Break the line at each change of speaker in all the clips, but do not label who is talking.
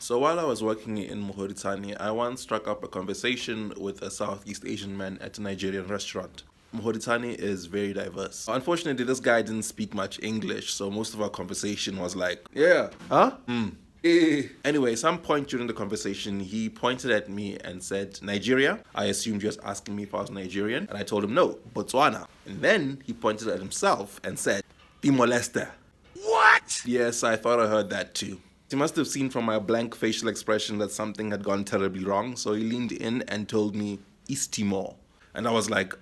So while I was working in Mohoritani, I once struck up a conversation with a Southeast Asian man at a Nigerian restaurant. Mohoritani is very diverse. Unfortunately, this guy didn't speak much English, so most of our conversation was like, yeah, huh? Anyway, some point during the conversation, he pointed at me and said, Nigeria? I assumed he was asking me if I was Nigerian, and I told him no, Botswana. And then he pointed at himself and said, Timor-Leste.
What?
Yes, I thought I heard that too. He must have seen from my blank facial expression that something had gone terribly wrong, so he leaned in and told me, East Timor. And I was like,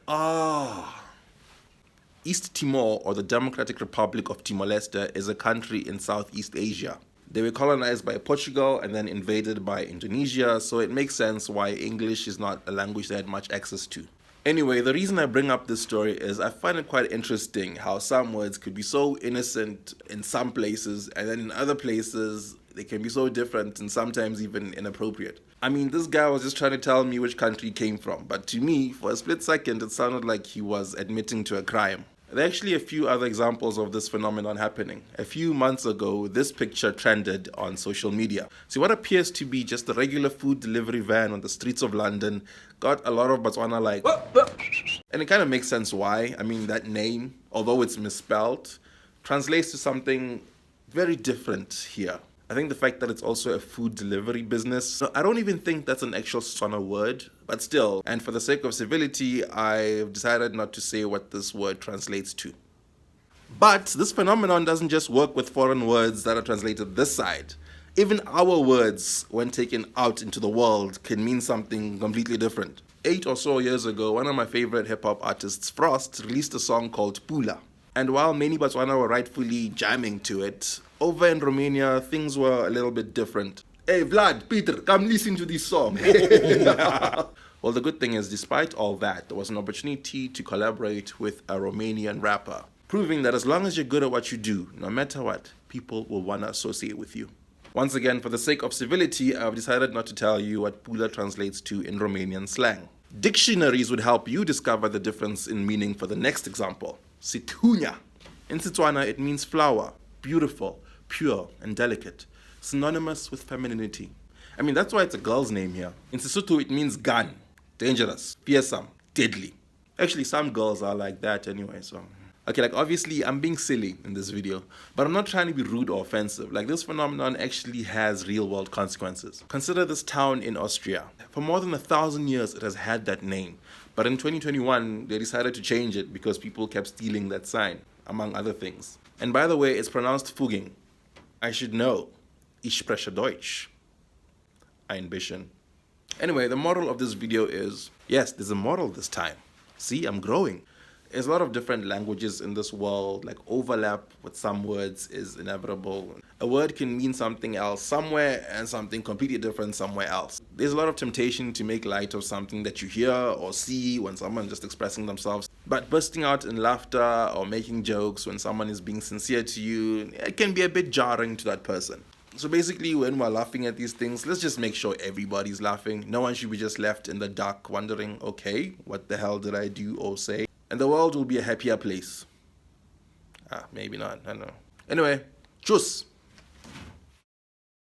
East Timor, or the Democratic Republic of Timor-Leste, is a country in Southeast Asia. They were colonized by Portugal and then invaded by Indonesia, so it makes sense why English is not a language they had much access to. Anyway, the reason I bring up this story is I find it quite interesting how some words could be so innocent in some places, and then in other places they can be so different and sometimes even inappropriate. I mean, this guy was just trying to tell me which country he came from, but to me, for a split second, it sounded like he was admitting to a crime. There are actually a few other examples of this phenomenon happening. A few months ago, this picture trended on social media. See, what appears to be just a regular food delivery van on the streets of London got a lot of Botswana like, and it kind of makes sense why. I mean, that name, although it's misspelled, translates to something very different here. I think the fact that it's also a food delivery business, so I don't even think that's an actual Setswana word, but still, and for the sake of civility, I've decided not to say what this word translates to. But this phenomenon doesn't just work with foreign words that are translated this side. Even our words, when taken out into the world, can mean something completely different. 8 or so years ago, one of my favorite hip-hop artists, Frost, released a song called Pula. And while many Botswana were rightfully jamming to it, over in Romania, things were a little bit different. Hey Vlad, Peter, come listen to this song. Well, the good thing is, despite all that, there was an opportunity to collaborate with a Romanian rapper, proving that as long as you're good at what you do, no matter what, people will want to associate with you. Once again, for the sake of civility, I've decided not to tell you what Pula translates to in Romanian slang. Dictionaries would help you discover the difference in meaning for the next example. Situnya. In Setswana, it means flower, beautiful, pure, and delicate, synonymous with femininity. I mean, that's why it's a girl's name here. In Sesotho, it means gun, dangerous, fearsome, deadly. Actually, some girls are like that anyway, so... Okay, like obviously I'm being silly in this video, but I'm not trying to be rude or offensive. Like, this phenomenon actually has real world consequences. Consider this town in Austria. For more than 1,000 years it has had that name, but in 2021 they decided to change it because people kept stealing that sign, among other things. And by the way, it's pronounced Fuging. I should know. Ich spreche Deutsch. Ein bisschen. Anyway, the moral of this video is, yes, there's a moral this time. See, I'm growing. There's a lot of different languages in this world, like overlap with some words is inevitable. A word can mean something else somewhere and something completely different somewhere else. There's a lot of temptation to make light of something that you hear or see when someone's just expressing themselves. But bursting out in laughter or making jokes when someone is being sincere to you, it can be a bit jarring to that person. So basically, when we're laughing at these things, let's just make sure everybody's laughing. No one should be just left in the dark wondering, okay, what the hell did I do or say? And the world will be a happier place. Maybe not, I don't know. Anyway, tschüss.